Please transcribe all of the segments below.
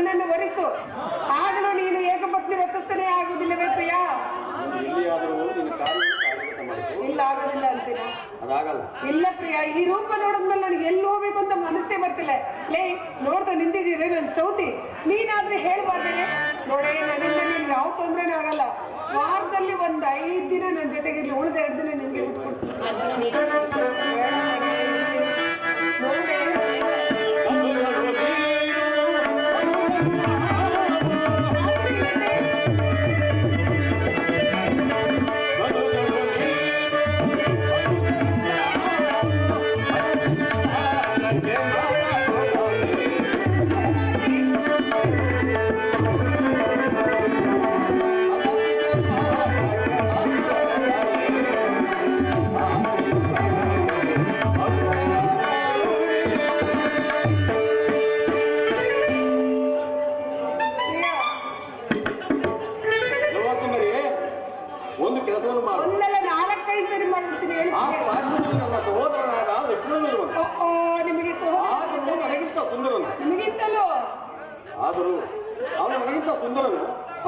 ನನ್ನನ್ನು ವರಿಸು, ಆಗಲೂ ನೀನು ಏಕಪತ್ನಿ ವ್ರತಸ್ಥನೇ ಆಗುವುದಿಲ್ಲವೇ ಪ್ರಿಯ? ಇಲ್ಲ, ಆಗೋದಿಲ್ಲ ಅಂತೀನ? ಇಲ್ಲ ಪ್ರಿಯ, ಈ ರೂಪ ನೋಡಿದ್ಮೇಲೆ ನನಗೆ ಎಲ್ಲಿ ಹೋಗ್ಬೇಕು ಅಂತ ಮನಸ್ಸೇ ಬರ್ತಿಲ್ಲ. ಲೇ, ನೋಡ್ತಾ ನಿಂತಿದ್ದೀರಿ ನನ್ನ ಸೌತಿ, ನೀನಾದ್ರೆ ಹೇಳ್ಬಾರ್ದೇನೆ? ನೋಡೇ, ನನ್ನಿಂದ ನಿಮ್ಗೆ ಯಾವ ತೊಂದ್ರೆನೂ ಆಗಲ್ಲ. ವಾರದಲ್ಲಿ ಒಂದು 5 ದಿನ ನನ್ನ ಜೊತೆಗೆ ಇಲ್ಲಿ, ಉಳಿದ 2 ದಿನ ನಿಮ್ಗೆ ಬಿಟ್ಕೊಡ್ತೀನಿ.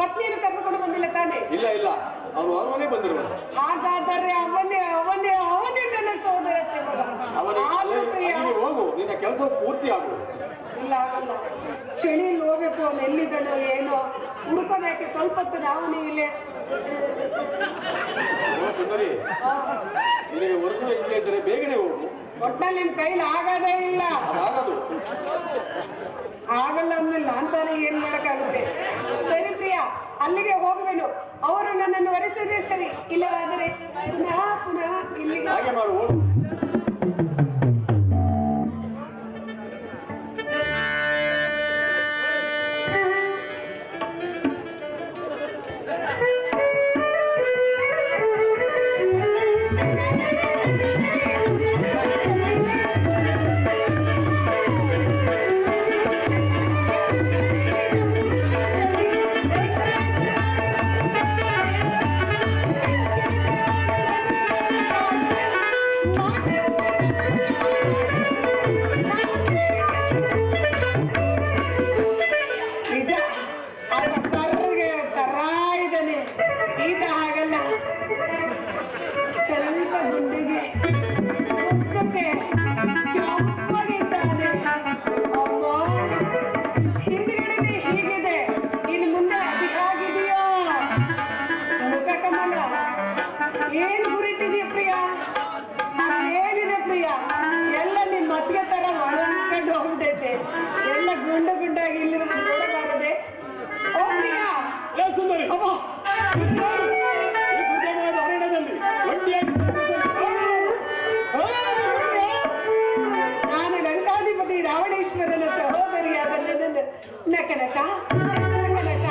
ಪತ್ನಿಯನ್ನು ಕರೆದುಕೊಂಡು ಬಂದಿಲ್ಲ ತಾನೆ? ಇಲ್ಲ ಇಲ್ಲ, ಅವನು ಅವನೇ ಬಂದಿರುವ. ಹಾಗಾದರೆ ಅವನೇ ನನ್ನ ಸಹೋದರತ್ತೆ ಮಗ. ಹೋಗು, ನಿನ್ನ ಕೆಲಸ ಪೂರ್ತಿ ಆಗುವುದು. ಇಲ್ಲ, ಆಗಲ್ಲ. ಚಳಿಯಲ್ಲಿ ಹೋಗ್ಬೇಕು, ಅವನು ಎಲ್ಲಿದ್ದಾನೋ ಏನೋ ಹುಡುಕೋದಕ್ಕೆ. ಸ್ವಲ್ಪ ಹೊತ್ತು ನಾವು ನೀವಿಲ್ಲೇ. ಸುಂದರಿ, ನಿನಗೆ ವರ್ಷದ ಇಚ್ಛೆ ಇದ್ದರೆ ಬೇಗನೆ ಹೋಗು. ಒಟ್ನಲ್ಲಿ ನಿಮ್ ಕೈಲಿ ಆಗೋದೇ ಇಲ್ಲ. ಅದಾಗದು ಆಗಲ್ಲ ಅಂದ್ಮೇಲೆ ನಾನ್ ತಾನೇ ಏನ್ ಮಾಡಕ್ಕಾಗುತ್ತೆ? ಸರಿ ಪ್ರಿಯಾ, ಅಲ್ಲಿಗೆ ಹೋಗುವೆನು. ಅವರು ನನ್ನನ್ನು ವರಿಸಿದ್ರೆ ಸರಿ, ಇಲ್ಲವಾದರೆ ಪುನಃ ಇಲ್ಲಿಗೆ ಹಾಗೆ ಮಾಡು. ಏನ್ ಗುರಿಟ್ಟಿದೀಯ ಪ್ರಿಯಾ? ಅದೇನಿದೆ ಪ್ರಿಯಾ? ಎಲ್ಲ ನಿಮ್ ಮತ್ಗೆ ತರ ಒಳಕೊಂಡು ಹೋಗ್ಬಿಟ್ಟೈತೆ. ಎಲ್ಲ ಗುಂಡಾಗಿ ಇಲ್ಲಿರುವ ನೋಡಬಾರದೆ. ಓ ಪ್ರಿಯಾ, ಸುಂದರಿ, ಅರಣ್ಯದಲ್ಲಿ ನಾನು ಲಂಕಾಧಿಪತಿ ರಾವಣೇಶ್ವರನ ಸಹೋದರಿಯಾದ ನನ್ನ ನಕನಕ ಸೂರ್ಪನಕ.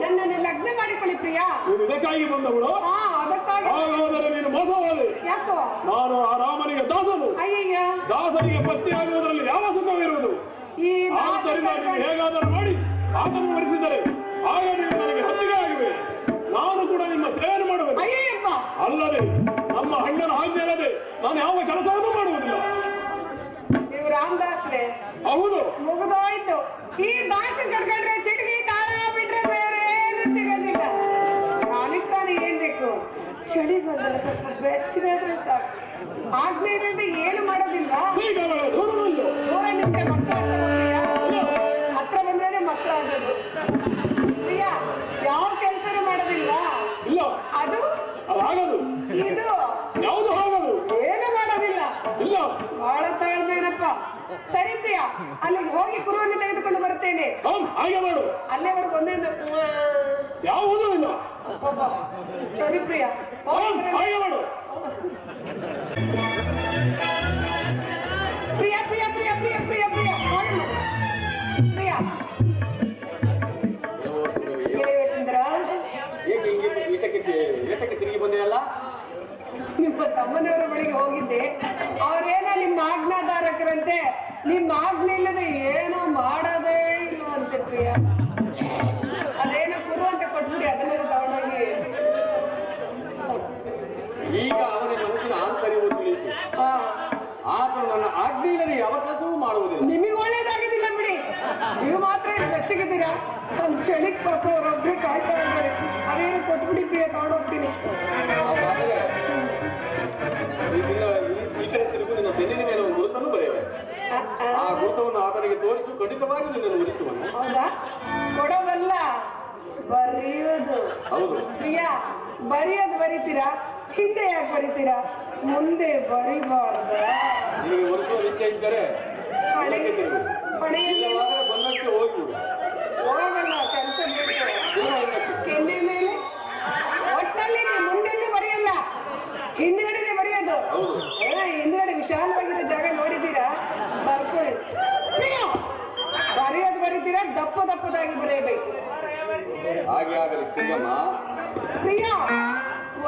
ನನ್ನನ್ನು ಲಗ್ನ ಮಾಡಿಕೊಳ್ಳಿ ಪ್ರಿಯಾ. ಇದಕ್ಕಾಗಿ ಬಂದವಳು? ಅದಕ್ಕಾಗಿ. ಹಾಗಾದರೆ ನೀನು ಮೋಸವಾದೆ. ಯಾಕೋ? ನಾನು ಆ ರಾಮನಿಗೆ ದಾಸನು. ಅಯ್ಯಯ್ಯ, ದಾಸನಿಗೆ ಪತ್ನಿ ಆಗುವುದರಲ್ಲಿ ಯಾವ ಸುಖವಿರುವುದು? ಆದ್ದರಿಂದ ನೀನು ಹೇಗಾದರೂ ಮಾಡಿ ಆತನು ವರಿಸಿದರೆ ಆಗ ನೀವು ನನಗೆ ಹತ್ತಿಗೆ ಆಗಿವೆ. ನಾನು ಕೂಡ ನಿಮ್ಮ ಸೇವೆಯನ್ನು ಮಾಡುವೆ. ಅಲ್ಲದೆ ನಮ್ಮ ಅಣ್ಣನ ಆಜ್ಞೆ ಅಲ್ಲದೆ ನಾನು ಯಾವ ಕೆಲಸವನ್ನು ಮಾಡುವುದಿಲ್ಲ. ನೀವು ರಾಮದಾಸ್ರೆ? ಹೌದು. ಮುಗಿದೋಯ್ತು. ಈ ದಾಸ ಕಟ್ಕೊಂಡ್ರೆ ಚಿಟಕಿ ತಾಳ ಬಿಟ್ರೆ ಬೇರೆ ಏನು ಸಿಗೋದಿಲ್ಲ. ಕಾಲಿಗೆ ತಾನೇ ಏನ್ ಬೇಕು? ಚಳಿಗಾಲದಲ್ಲಿ ಸ್ವಲ್ಪ ಬೆಚ್ಚಗಾದ್ರೆ ಸಾಕು. ಆಜ್ಞೆ ಇಲ್ಲದೆ ಏನು ಮಾಡೋದಿಲ್ವಾ? ದೂರ ನಿಂತ್ರೆ ಮಕ್ಕಳಾಗ್ತದ ಪ್ರಿಯ, ಹತ್ರ ಬಂದ್ರೆ ಮಕ್ಕಳಾಗೋದು. ಪ್ರಿಯ ಯಾವ ಕೆಲಸನೂ ಮಾಡೋದಿಲ್ವಾ? ಇಲ್ಲ. ಅದು ಆಗದು. ಇದು ಯಾವುದು ಆಗದು? ಏನು ಮಾಡೋದಿಲ್ಲ. ಇಲ್ಲ. ಬಹಳ ತಾಳ್ಮೇನಪ್ಪ. ಸರಿ ಪ್ರಿಯ, ಅಲ್ಲಿಗೆ ಹೋಗಿ ಕುರುವನ್ನು ತೆಗೆದುಕೊಂಡು ಬರ್ತೇನೆ. ಹಾಗೆ ಮಾಡು. ಅಲ್ಲೇವರೆಗೂ ಒಂದೊಂದು ಯಾವುದೂ ಇಲ್ಲ. ಸರಿ ಪ್ರಿಯ, ಹಾಗೆ ಮಾಡು. ಪ್ರಿಯ ಪ್ರಿಯ ಪ್ರಿಯ ಪ್ರಿಯ ಪ್ರಿಯ ಪ್ರಿಯ ಪ್ರಿಯ ಸುಂದರ, ಏತಕ್ಕೆ ತಿರುಗಿ ಬಂದಿರಲ್ಲ? ನಿಮ್ಮ ತಮ್ಮನವರ ಬಳಿಗೆ ಹೋಗಿದ್ದೆ. ಅವರೇನೋ ನಿಮ್ಮ ಆಜ್ಞಾಧಾರಕರಂತೆ, ನಿಮ್ಮ ಆಜ್ಞೆ ಇಲ್ಲದೆ ಏನೋ ಮಾಡೋದೇ ಇಲ್ವಂತೆ ಪ್ರಿಯ. ಅದೇನೋ ಕುರು ಅಂತ ಕೊಟ್ಬಿಡಿ, ಅದನ್ನೆಲ್ಲ ತಗೊಂಡೋಗಿ. ಈಗ ಅವನ ಮನಸ್ಸಿನ ಆಂತರ್ಯವು ತಿಳಿಯಿತು. ಆತನು ನನ್ನ ಆಜ್ಞೆ ಇಲ್ಲದೆ ಯಾವ ಕೆಲಸವೂ ಮಾಡುವುದಿಲ್ಲ. ನಿಮಗೆ ಒಳ್ಳೇದಾಗಿದ್ದಿಲ್ಲ ಬಿಡಿ, ನೀವು ಮಾತ್ರ ಬೆಚ್ಚಗಿದ್ದೀರಾ. ಅಲ್ಲಿ ಚಳಿಕ್ ಪಾಪ ಅವರೊಬ್ಬರೇ ಕಾಯ್ತಾ ಇದ್ದಾರೆ. ಅದೇನೋ ಕೊಟ್ಬಿಡಿ ಪ್ರಿಯ, ತಗೊಂಡೋಗ್ತೀನಿ. ಈ ಕಡೆ ತಿರುಗು, ನಿನ್ನ ಬೆನ್ನಿನ ಮೇಲೆ ಒಂದು ಗುರುತನ್ನು ಬರೆಯಬೇಕು. ಆ ಗುರುತವನ್ನು ಆತನಿಗೆ ತೋರಿಸು, ಖಂಡಿತವಾಗಿ ನಿನ್ನನ್ನು ಉಳಿಸುವನು. ಹೌದಾ? ಕೊಡೋದಲ್ಲ, ಬರೆಯೋದು. ಹೌದು ಪ್ರಿಯ, ಬರೆಯೋದು ಬರೀತೀರಾ, ಹಿಂದೆ ಯಾಕೆ ಬರೀತೀರಾ? ಮುಂದೆ ಬರಿಬಾರ್ದ? ನಿನಗೆ ಒರೆಸುವ ಇಚ್ಛೆ ಇದ್ದರೆ ಇಲ್ಲವಾದರೆ ಬಂದಕ್ಕೆ ಹೋಗ್ಬಿಡು. ಹೋಗಲ್ಲ, ಕೆಲಸ ಕೆನ್ನೆ ಮೇಲೆ. ಒಟ್ಟಲ್ಲಿ ಮುಂದೆಲ್ಲೂ ಬರೆಯಲ್ಲ, ಹಿಂದ್ಗಡೆನೆ ಬರೆಯೋದು. ಹಿಂದ್ಗಡೆ ವಿಶಾಲವಾಗಿರೋ ಜಾಗ ನೋಡಿದ್ದೀರಾ? ಬರ್ಕೊಳ್ಳಿ. ಪ್ರಿಯ, ಬರೆಯೋದು ಬರೀತೀರಾ, ದಪ್ಪ ದಪ್ಪದಾಗಿ ಬರೆಯಬೇಕು. ಹಾಗೆ ಆಗಲಿ ತಿಮ್ಮಮ್ಮ. ಪ್ರಿಯ,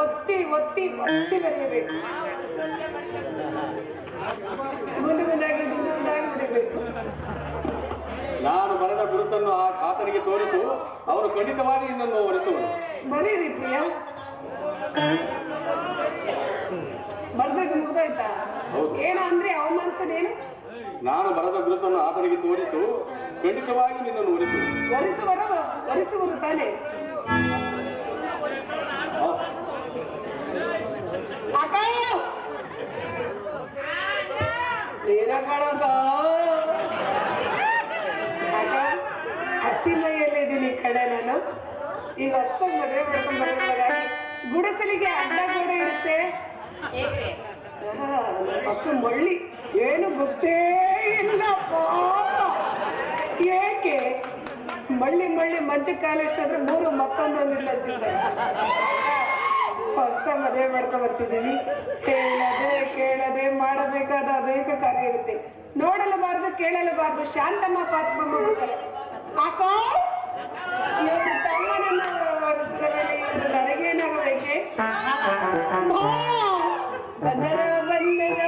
ಒತ್ತಿ ಒತ್ತಿ ಒತ್ತಿ ಬರೆಯಬೇಕು. ಮುಂದೆ ಮುಂದಾಗಿ ಬರೀಬೇಕು. ನಾನು ಬರೆದ ಗುರುತನ್ನು ಆತನಿಗೆ ತೋರಿಸು, ಅವನು ಖಂಡಿತವಾಗಿ ನಿನ್ನನ್ನು ಒಲಿಸುವನು. ಬರೀರಿ ಪ್ರಿಯ. ಬರ್ದದ್ದು ಮುಗ್ದೋಯ್ತಾ? ಏನೋ ಅಂದ್ರೆ ಅವಮಾನಿಸೋದೇನು? ನಾನು ಬರೆದ ಗುರುತನ್ನು ಆತನಿಗೆ ತೋರಿಸು, ಖಂಡಿತವಾಗಿ ನಿನ್ನನ್ನು ಒಲಿಸುವನು. ಒಲಿಸುವರು ತಾನೆ? ಹಸಿಮೈಯಲ್ಲಿದ್ದೀನಿ ಕಡೆ ನಾನು. ಈಗ ಹೊಸ್ತಾಗ ಮದುವೆ ಮಾಡ್ಕೊಂಡ್ ಬರೋದ್ರಾಗಿ ಗುಡಿಸಲಿಗೆ ಅಡ್ಡ ಗೋಡೆ ಇಡಿಸೆ. ಅಷ್ಟು ಮಳ್ಳಿ ಏನು ಗೊತ್ತೇ ಇಲ್ಲ ಪಾಪ. ಏಕೆ ಮಳ್ಳಿ ಮಳ್ಳಿ ಮಂಚ ಕಾಲಿಷ್ಟಾದ್ರೆ ಮೂರು ಮತ್ತೊಂದೊಂದಿಲ್ಲ ಅಂತಿದ್ದಾರೆ. ಹೊಸ ಮದುವೆ ಮಾಡ್ಕೊಂಡ್ ಬರ್ತಿದ್ದೀವಿ. ಕೇಳದೆ ಮಾಡಬೇಕಾದ ಅನೇಕ ಕಾರ್ಯ ಇರುತ್ತೆ. ನೋಡಲಬಾರದು, ಕೇಳಲಬಾರದು. ಶಾಂತಮ್ಮ ಪಾತ್ಮಮ್ಮ ಬರ್ತಾರೆ. ಆಕೋ, ಇವರು ತಮ್ಮನನ್ನು ಹೊರಿಸಿದ ಮೇಲೆ ಇವರು ನನಗೇನಾಗಬೇಕೆ? ಬಂದರ ಬಂದರ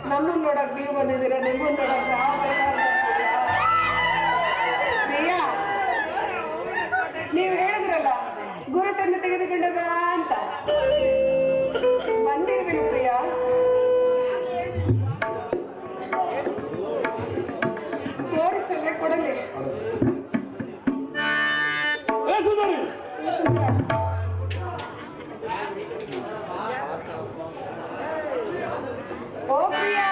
ನಮ್ಮನ್ನು ನೋಡಕ್ ನೀವು ಬಂದಿದ್ದೀರಾ, ನಿಮ್ಮನ್ನು ನೋಡಕ್ ನಾವು ಬರಬಾರ್ದು. ಪ್ರಿಯಾ, ನೀವು ಹೇಳಿದ್ರಲ್ಲ ಗುರುತನ್ನು ತೆಗೆದುಕೊಂಡು ಬಾ ಅಂತ, ಬಂದಿರ್ಬೇಕು ಪ್ರಿಯಾ. ತೋರಿಸಲ್ಲೇ ಕೊಡಲಿ. ಓ ಪ್ರಿಯಾ,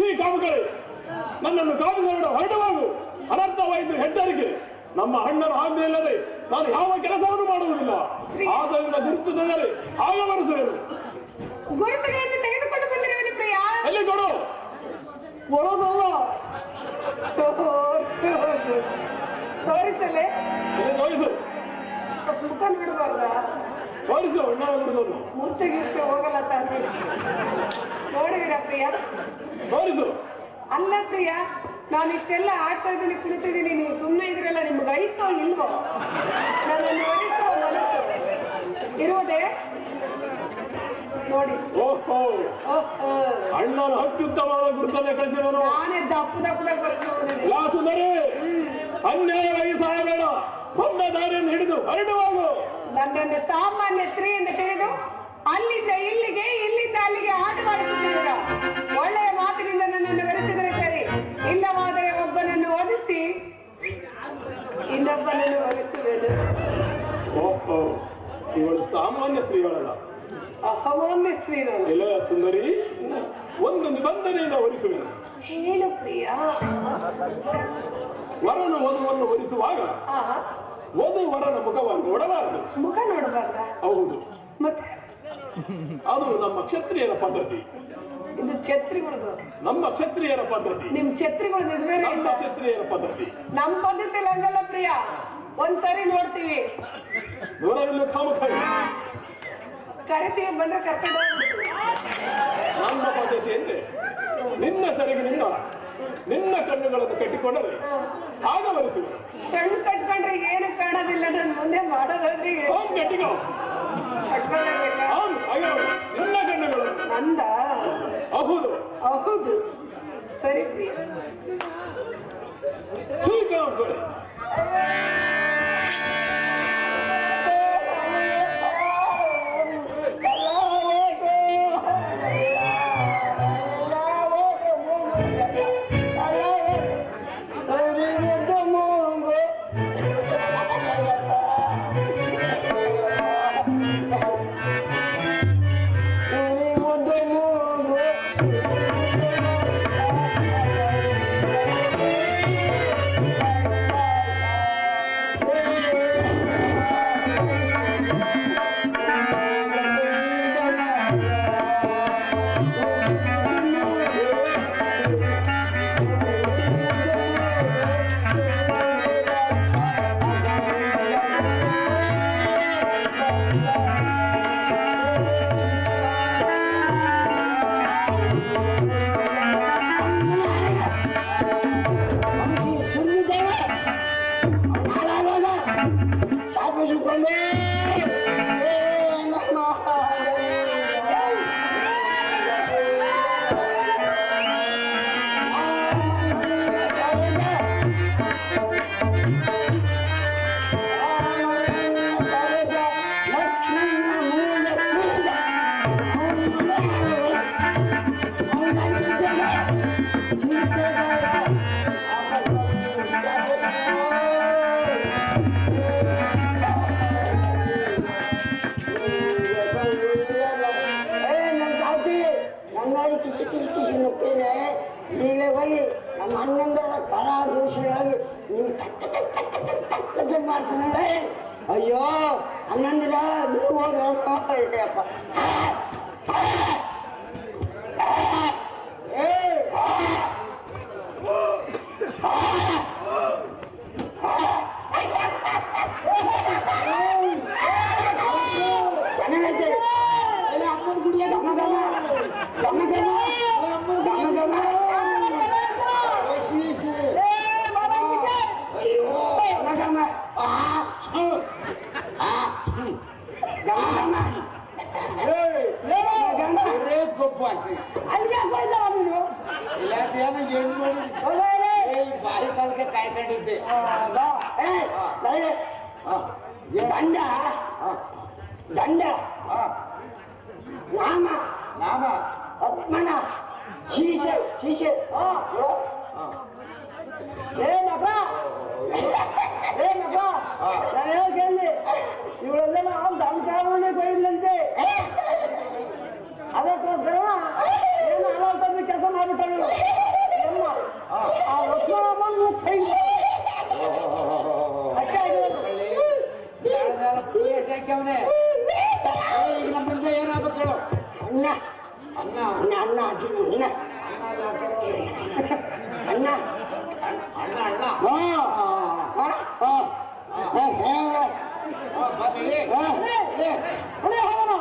ಛೀ ಕಾಮುಕಳೆ, ನನ್ನನ್ನು ಕಾಮಿಸಬೇಡ, ಹೊರಟವಾಗು. ಅನರ್ಥವಾಯಿತು ಎಚ್ಚರಿಕೆ. ನಮ್ಮ ಅಣ್ಣನ ಆಜ್ಞೆ ಇಲ್ಲದೆ ನಾನು ಯಾವ ಕೆಲಸವನ್ನು ಮಾಡುವುದಿಲ್ಲ. ಆದ್ದರಿಂದ ಗುರುತು ತಂದರೆ ಆಗ ಬರೆಸುವೆನು. ಗುರುತುಗಳನ್ನು ತೆಗೆದುಕೊಂಡು ಬಂದಿರುವನು ಪ್ರಿಯ. ಎಲ್ಲಿ ಕೊಡು. ಕೊಡೋದಲ್ಲ, ತೋರಿಸೋದು. ತೋರಿಸಲೇ? ತೋರಿಸು. ಸ್ವಲ್ಪ ಮುಖ ನೋಡಬಾರ್ದ? ತೋರಿಸು. ಅಣ್ಣನ ಗುರುತನ್ನು ಮೂರ್ಛೆ ಗೀರ್ಛೆ ಹೋಗಲ್ಲ ತಾನೆ? ನೋಡುವಿರ ಪ್ರಿಯ? ತೋರಿಸು. ಅಲ್ಲ ಪ್ರಿಯ, ನಾನು ಇಷ್ಟೆಲ್ಲ ಆಡ್ತಾ ಇದ್ದೀನಿ, ಕುಳಿತಿದ್ದೀನಿ, ನೀವು ಸುಮ್ಮನೆ ಇದ್ರಲ್ಲ, ನಿಮ್ಗೆ ಐತೋ ಇಲ್ವೋ? ನನ್ನನ್ನು ಒಲಿಸುವ ಮನಸ್ಸು ಇರುವುದೇ ನೋಡಿ. ಓಹೋ, ಅಣ್ಣನ ಅತ್ಯುತ್ತಮವಾದ ಗುರುತನ್ನೇ ಕಳಿಸಿದನು. ನಾನೇ ದಪ್ಪದಾಗ ಬರೆಸಬಹುದು. ಸುಂದರಿ, ಅನ್ಯಾಯವಾಗಿ ಸಹಾಯಬೇಡ. ಬಂದ ದಾರಿಯನ್ನು ಹಿಡಿದು ಹೊರಡುವಾಗ ನನ್ನನ್ನು ಸಾಮಾನ್ಯ ಸ್ತ್ರೀ ಎಂದು ತಿಳಿದು ಅಲ್ಲಿಂದ ಇಲ್ಲಿಗೆ, ಇಲ್ಲಿಂದ ಅಲ್ಲಿಗೆ ಆಟ ಮಾಡಿಸುತ್ತಿರುವ ಒಳ್ಳೆಯ ಮಾತಿನಿಂದ ನನ್ನನ್ನು ವರಿಸಿದರೆ ಸರಿ, ಇಲ್ಲವಾದರೆ ಒಬ್ಬನನ್ನು ಒಲಿಸಿ ಇನ್ನೊಬ್ಬನನ್ನು ವರಿಸುವೆನು. ಓಹೋ, ಇವಳು ಸಾಮಾನ್ಯ ಸ್ತ್ರೀಗಳಲ್ಲ, ಅಸಾಮಾನ್ಯ ಸ್ತ್ರೀ. ಇಲ್ಲ ಸುಂದರಿ, ಒಂದು ನಿಬಂಧನೆಯಿಂದ ವರಿಸುವೆನು. ಹೇಳು ಪ್ರಿಯ. ವರನು ವಧುವನ್ನು ವರಿಸುವಾಗ ವಧು ವರನ ಮುಖವನ್ನು ನೋಡಬಾರದು. ಮುಖ ನೋಡಬಾರ್ದ? ಹೌದು. ಮತ್ತೆ ಅದು ನಮ್ಮ ಕ್ಷತ್ರಿಯರ ಪದ್ಧತಿ. ಇದು ಛತ್ರಿಗಳದು. ನಮ್ಮ ಕ್ಷತ್ರಿಯರ ಪದ್ಧತಿ. ನಿಮ್ ಛತ್ರಿಗಳದು ಇದು ಬೇರೆ. ನಮ್ಮ ಕ್ಷತ್ರಿಯರ ಪದ್ಧತಿ. ನಮ್ಮ ಪದ್ಧತಿ ಹಂಗಲ್ಲ ಪ್ರಿಯ. ಒಂದ್ಸರಿ ನೋಡ್ತೀವಿ, ದೂರದಲ್ಲಿ ಕಾಮುಕರು ಕರಿತೀವಿ, ಬಂದ್ರೆ ಕರ್ಕೊಂಡು ಹೋಗ್ಬಿಡ್ತೀವಿ. ನಮ್ಮ ಪದ್ಧತಿ ಎಂದೆ ನಿನ್ನ ಸೆರಗಿನಿಂದ ನಿನ್ನ ಕಣ್ಣುಗಳನ್ನು ಕಟ್ಟಿಕೊಂಡರೆ ಆಗ ವರಿಸುವ. ಕಣ್ಣು ಕಟ್ಕೊಂಡ್ರೆ ಏನು ಕಾಣೋದಿಲ್ಲ. ನನ್ ಮುಂದೆ ಮಾಡೋದಾದ್ರೆ ಕಟ್ಟಿಕೋ. ಕಟ್ಕೊಳ್ಳೇಬೇಕಾ? ನಿನ್ನ ಕಣ್ಣುಗಳು ನಂದ? ಹೌದು ಹೌದು, ಸರಿ ಪ್ರಿಯ. ಚೂಕಾಮುಕರೆ ಅಯ್ಯೋ ಹನ್ನೊಂದಿರ ನೀವು ಹೋದ್ರ ಚೆನ್ನಾಗೈತೆ. ಅಮ್ಮನ ಗುಡಿಯ ಗಮಗಮ ಗಮಗಮ ಗಮಗಮ. ಅಯ್ಯೋ ಗಮಗಮ ಬಾರಿ ಕಾಲಕ್ಕೆ ಕಾಯ್ಕೊಂಡಿದ್ದೆ. ದಂಡ ದಂಡ ನಾಮ ನಾಮ ಅತ್ಮಣ ಶೀಶೆ ಶೀಶೆ. ನಾನು ಹೇಳಿ ಇವಳೆಲ್ಲ ದಂಕಾರವನ್ನೇ ಕೊಯ್ದಂತೆ, ಅದಕ್ಕೋಸ್ಕರ ಏನು ಕೆಲಸ ಮಾಡಿಬಿಟ್ಟ. ಅಣ್ಣ ಅಣ್ಣ ಅಣ್ಣ ಅಣ್ಣ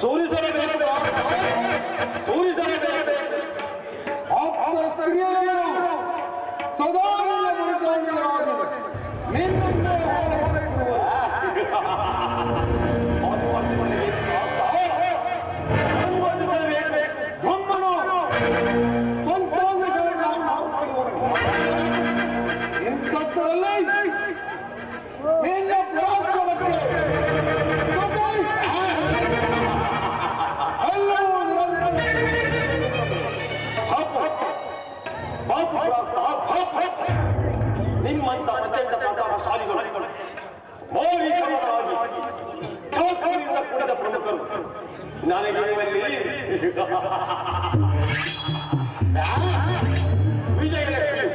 ಸೂರಿಸಲೇಬೇಕು ಸೂರಿಸಲೇಬೇಕು ಆಪ್ತರ ಸ್ತ್ರೀಯರೇನು ಸದಾ ನಿನ್ನ ಪರಿಚಯರಾಗಿ ನಿನ್ನನ್ನೇ ನಿಮ್ಮಂತ ಪ್ರಚಂಡ ಪ್ರತಾಪಶಾಲಿಗಳು ಮೌಲಿಕವಾಗಿ ಚಾಕರಿಯಿಂದ ಕೂಡಿದ ಪ್ರಮುಖರು ನನಗೆ ವಿಜಯಲಕ್ಷ್ಮಿ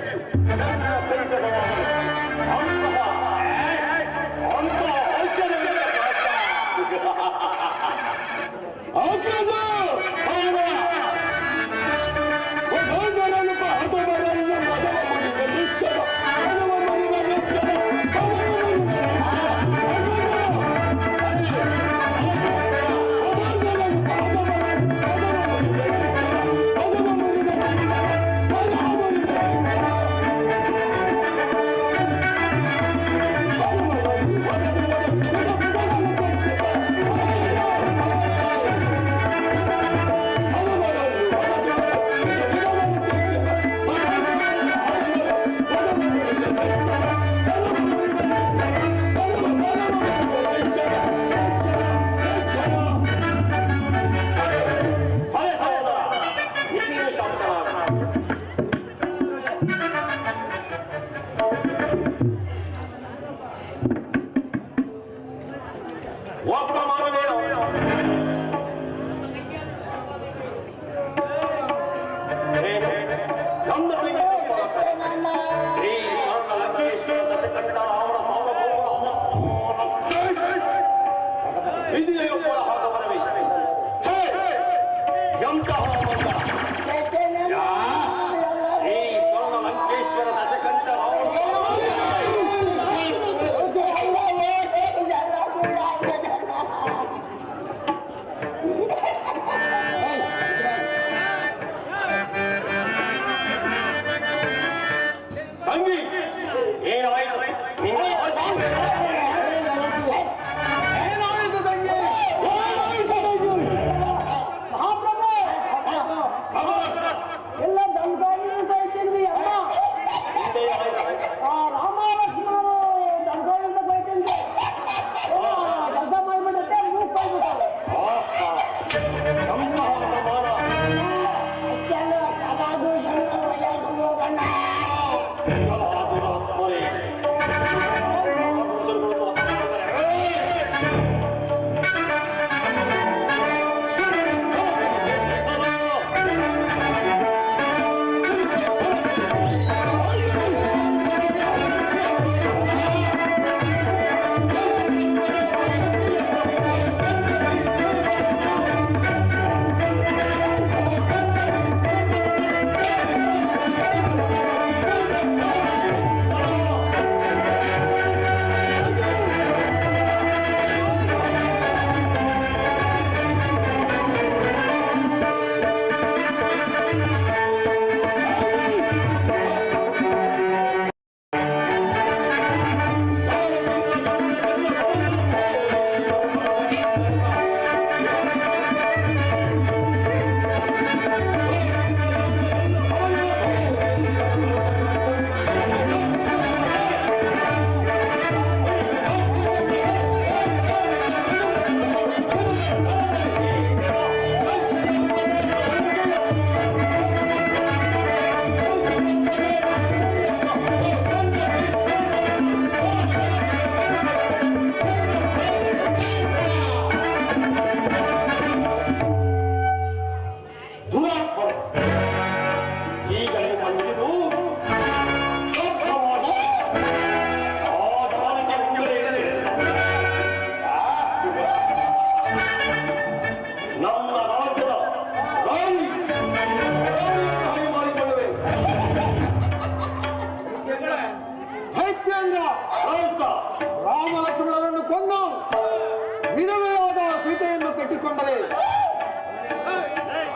ತಪ್ಪಿಸಿಕೊಂಡರೆ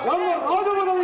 ನಮ್ಮ ರಾಜಮನೆತನದ